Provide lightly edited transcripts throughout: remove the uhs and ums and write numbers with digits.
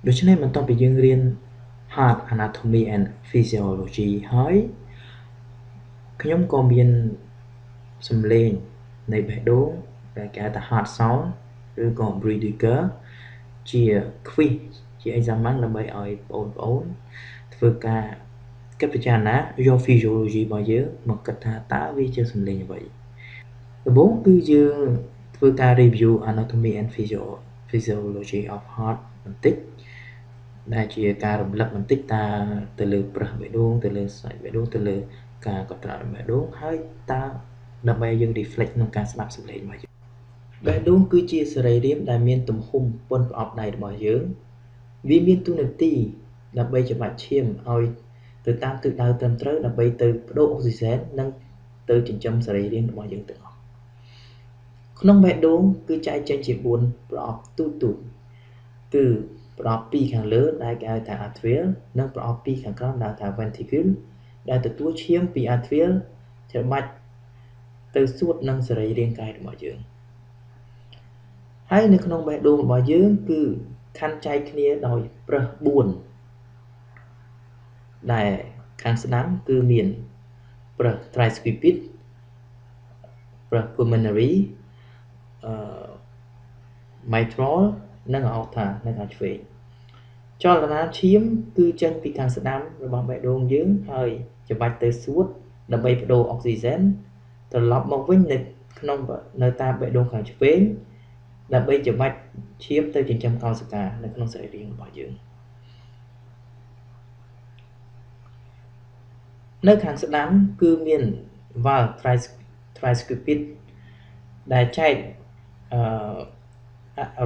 ដូច្នេះបន្ទាប់ពីយើងរៀន Heart Anatomy and Physiology ហើយខ្ញុំក៏មានសំឡេងនៃបេះដូងដែលគេហៅថា Heart Sound ឬក៏ Breathaker ជា quiz ជា exam ដើម្បីឲ្យបងប្អូនធ្វើការគិតពិចារណាយក physiology របស់យើងមកគិតថាតើវាជាសំឡេងអ្វីដំបូងគឺយើងធ្វើការ review anatomy and physiology of heart បន្តិចដែលជាការរំលឹកបន្តិចតើទៅលើប្រឹសបេះដូងទៅលើសាច់បេះដូងទៅលើការកត់ត្រាបេះដូងហើយតើដើម្បីយើង reflect ក្នុងការស្ដាប់សំឡេងរបស់យើងបេះដូងគឺជាសរីរាង្គដែលមានទំហំប៉ុនប្រអប់ដៃរបស់យើងវាមានតួនាទីដើម្បីច្បាត់ឈាមឲ្យទៅតាមទិសដៅត្រឹមត្រូវដើម្បីទៅបដូរអុកស៊ីសែននិងទៅចិញ្ចឹមសរីរាង្គរបស់យើងទាំងអស់ក្នុងបេះដូងគឺចែកចេញជា4ប្រអប់ទូទៅគឺប្រអប់2ខាងលើដែលគេហៅថា atrial និងប្រអប់2ខាងក្រោមដែលហៅថា ventricle ដែលទទួលឈាមពី atrial ច្របាច់ទៅសួតនឹងសរីរាង្គកាយរបស់យើងហើយនៅក្នុងបេះដូងរបស់យើងគឺខណ្ឌចែកគ្នាដោយប្រឹស4ដែលខាងស្ដាំគឺមានប្រឹស tricuspid ប្រឹស pulmonary mitral និង aorta នៅខាងឆ្វេងចលនាឈាមគឺចេញពីខាងស្ដាំរបស់បេះដូងយើងហើយច្របាច់ទៅសួតដើម្បីបដូរអុកស៊ីសែនត្រឡប់មកវិញនៅតាមបេះដូងខាងឆ្វេងដើម្បីច្របាច់ឈាមទៅចិញ្ចឹមកោសិកានៅក្នុងសរីរាង្គរបស់យើងនៅខាងស្ដាំគឺមាន valve tricuspid ដែលចែក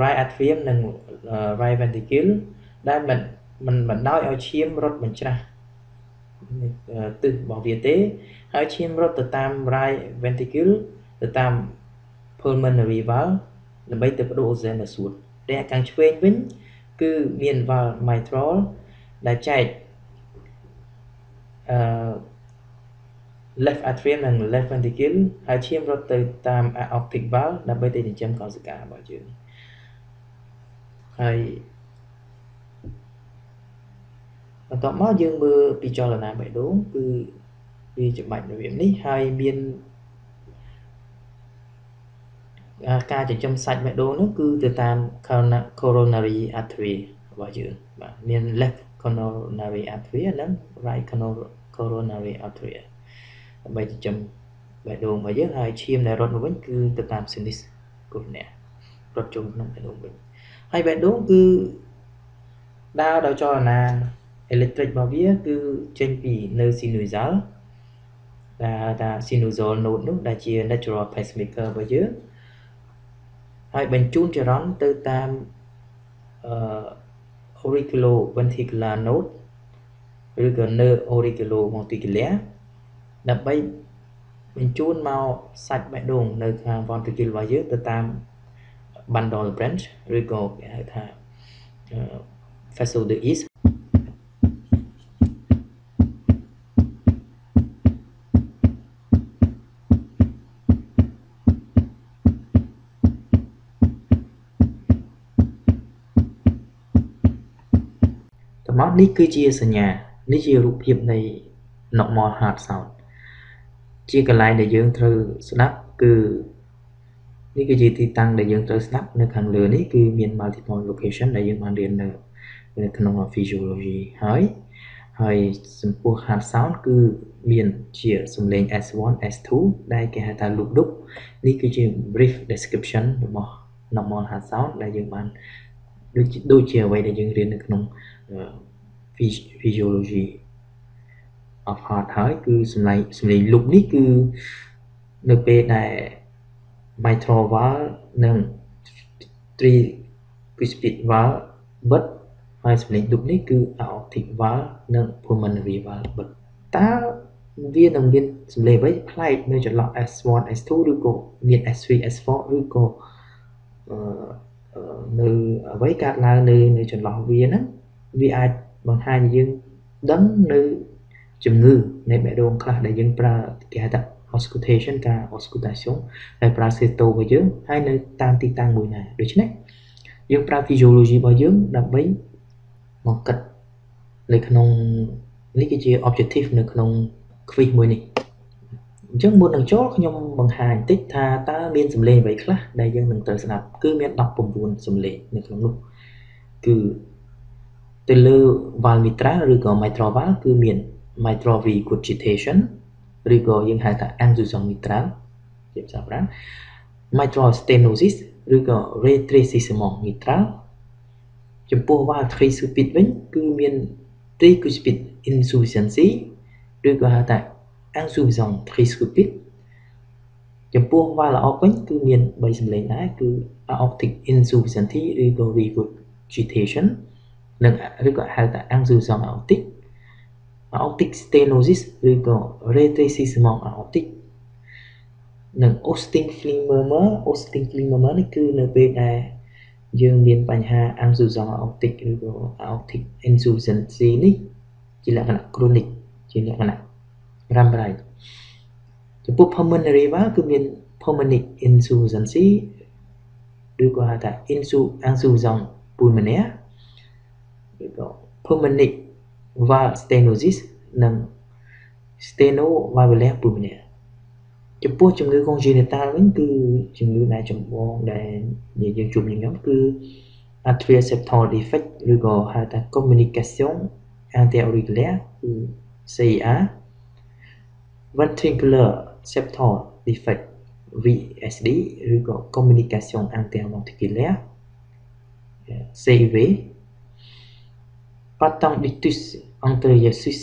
right atrium និង right ventricle ដែលមិនបណ្ដោយឲ្យឈាមរត់បញ្ច្រាស់ទិសរបស់វាទេហើយឈាមរត់ទៅតាម right ventricle ទៅតាម pulmonary valve ដើម្បីទៅបដូរអូសែនដល់សួតតែខាងឆ្វេងវិញគឺមាន valve mitral ដែលចែកleft atrium និង left ventricle ហើយឈាមរត់ទៅតាម aortic valve ដើម្បីទៅចិញ្ចឹមកោសិការបស់យើងហើយបន្ទាប់មកយើងមើលពីចលនាបេះដូងគឺវាច្បាច់របៀបនេះហើយមានការចិញ្ចឹមសាច់បេះដូងនោះគឺទៅតាម coronary artery របស់យើងបាទមាន left coronary artery និង right coronary artery ដើម្បីចិញ្ចឹមបេះដូងរបស់យើងហើយឈាមដែលរត់មកវិញគឺទៅតាម sinus cornea រត់ចូលក្នុងបេះដូងវិញហើយបេះដូងគឺដើរដោយចលនាអេឡិចត្រូករបស់វាគឺចេញពីនៅ sinusal ដែលហៅថា sinusal node នោះដែលជា natural pacemaker របស់យើងហើយបញ្ជូនចរន្តទៅតាម auriculoventricular node ឬក៏ nerve auriculoventricular ដើម្បីបញ្ជូនមកសាច់បេះដូងនៅខាង ventricle របស់យើងទៅតាម bundle branch ឬក៏គេហៅថា vessel de Eastនេះគឺជាសញ្ញានេះជារូបភាពនៃ normal heart sound ជាកន្លែងដែលយើងត្រូវស្ដាប់គឺនេះគឺជាទីតាំងដែលយើងត្រូវស្ដាប់នៅខាងលើនេះគឺមាន multiple location ដែលយើងបានរៀននៅក្នុង physiology ហើយចំពោះ heart sound គឺមានជាសំឡេង S1 S2 ដែលគេហៅថា loop loop នេះគឺជា brief description របស់ normal heart sound ដែលយើងបានដូចជាអ្វីដែលយើងរៀននៅក្នុងphysiology of heart ហើយគឺសំឡេង loop នេះគឺនៅពេលដែល mitral valve និង tricuspid valve បិទហើយសំឡេង loop នេះគឺ aortic valve និង pulmonary valve បិទតើវានឹងមានសំឡេងអ្វីប្លែកនៅចន្លោះ S1 S2 ឬក៏មាន S3 S4 ឬក៏នៅអ្វីកើតឡើងនៅចន្លោះវាហ្នឹងវាអាចបង្ហាញឲ្យយើងដឹងនៅជំងឺនៃបេះដូងខ្លះដែលយើងប្រើគេហៅថា auscultation ការ auscultation ដែលប្រើសេតូរបស់យើងហើយនៅតាមទីតាំងមួយណាដូច្នេះយើងប្រើ physiology របស់យើងដើម្បី មកគិតនៅក្នុងនេះគឺជា objective នៅក្នុង quiz មួយនេះអញ្ចឹងមុននឹងចូលខ្ញុំបង្ហាញតិចថាតើមានសំឡេងអ្វីខ្លះដែលយើងនឹងត្រូវស្ដាប់គឺមាន19សំឡេងនៅក្នុងនោះគឺទៅលើ valve mitral ឬក៏ mitral valve គឺមាន mitral regurgitation ឬក៏យើងហៅថា insuffisance mitral ជាភាសាប្រាំង mitral stenosis ឬក៏ rétrécissement mitral ចំពោះ valve tricuspid វិញគឺមាន tricuspid insufficiency ឬក៏ហៅថា insuffisance tricuspid ចំពោះ valve aortic វិញគឺមាន3សំឡេងដែរគឺ aortic insufficiency ឬក៏ regurgitation និងឬក៏ហៅថា insuffisance aortic aortic stenosis ឬក៏ rétrécissement aortic និង Austin Flimmer នេះគឺនៅពេលដែលយើងមានបញ្ហា insuffisance aortic ឬក៏ aortic insufficiency នេះជាលក្ខណៈ chronic ជាលក្ខណៈរ៉ាំរ៉ៃចំពោះ pulmonary valve គឺមាន pulmonic insufficiency ឬក៏ហៅថា insuffisance pulmonaire ឬក៏ pulmonic valve stenosis និង stenovalvular pulmonaire ចំពោះជំងឺ congenital វិញគឺជំងឺដែលចម្បងដែលយើងជួបញញឹមគឺ atrial septal defect ឬក៏ហៅថា communication antiauricular គឺ CER ventricular septal defect VSD ឬក៏ communication interventricular CIV Patentictus anteriosus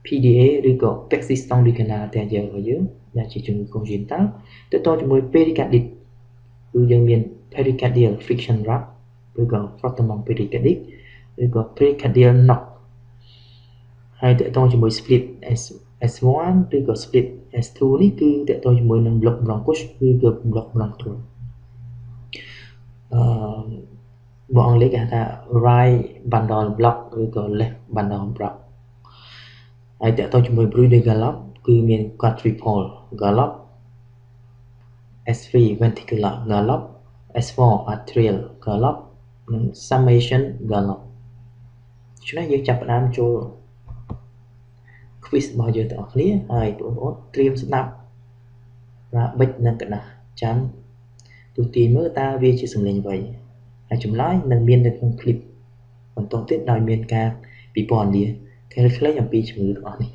PDA ឬក៏ persistent renal failure របស់យើងដែលជាជំងឺ congenital ទៅតជាមួយ pericarditis គឺយើងមាន pericardial friction rupture ឬក៏ frottement pericardique ឬក៏ pericardial knock ហើយតទៅជាមួយ split S1 ឬក៏ split S2 នេះគឺតទៅជាមួយនឹង block bronchus ឬក៏ block bronchial បងអង់គ្លេសគេហៅថា right bundle block ឬក៏ left bundle block ហើយតទៅជាមួយ Bruder gallop គឺមាន quadruple gallop S3 ventricular gallop S4 atrial gallop និង summation gallop ដូច្នេះយើងចាប់ផ្ដើមចូល quiz របស់យើងទាំងអស់គ្នាហើយបងប្អូនត្រៀមស្ដាប់បិចនិងกระดาษចាំទូទាញមើលតើវាជាសំឡេងអ្វីហើយចម្លើយនឹងមាននៅក្នុង clip បន្តទៀតដោយមានការពិពណ៌នាខ្លីៗអំពីជំងឺទាំងអស់នេះ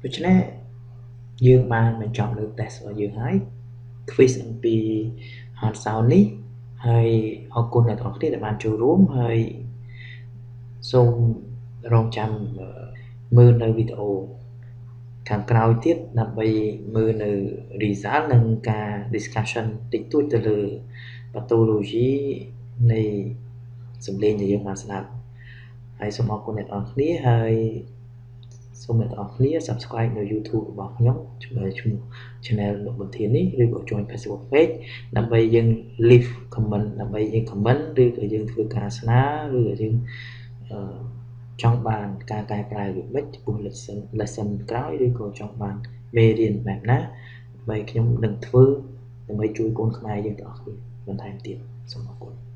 ដូច្នេះយើងបានបញ្ចប់លើ test របស់យើងហើយ quiz អំពី hot sound នេះហើយអរគុណអ្នកទាំងអស់គ្នាដែលបានចូលរួមហើយសូមរងចាំមើលនៅវីដេអូខាងក្រោយទៀតដើម្បីមើលនៅ result និងការ discussion តិចតួចទៅលើ pathology នៃសំឡេងដែលយើងបានស្ដាប់ហើយសូមអរគុណអ្នកទាំងអស់គ្នាហើយសូមអ្នកទាំងអស់គ្នា subscribe នៅ YouTube របស់ខ្ញុំឈ្មោះ channel លោកប៊ុនធាននេះឬក៏ join Facebook page ដើម្បីយើង leave comment ដើម្បីយើង comment ឬក៏យើងធ្វើការស្នើឬក៏យើងចង់បានការកែប្រែវាមិនចំពោះ lesson ក្រោយឬក៏ចង់បានមេរៀនបែបណាដើម្បីខ្ញុំនឹងធ្វើដើម្បីជួយកូនខ្មែរយើងទាំងអស់គ្នាបន្ថែមទៀតសូមអរគុណ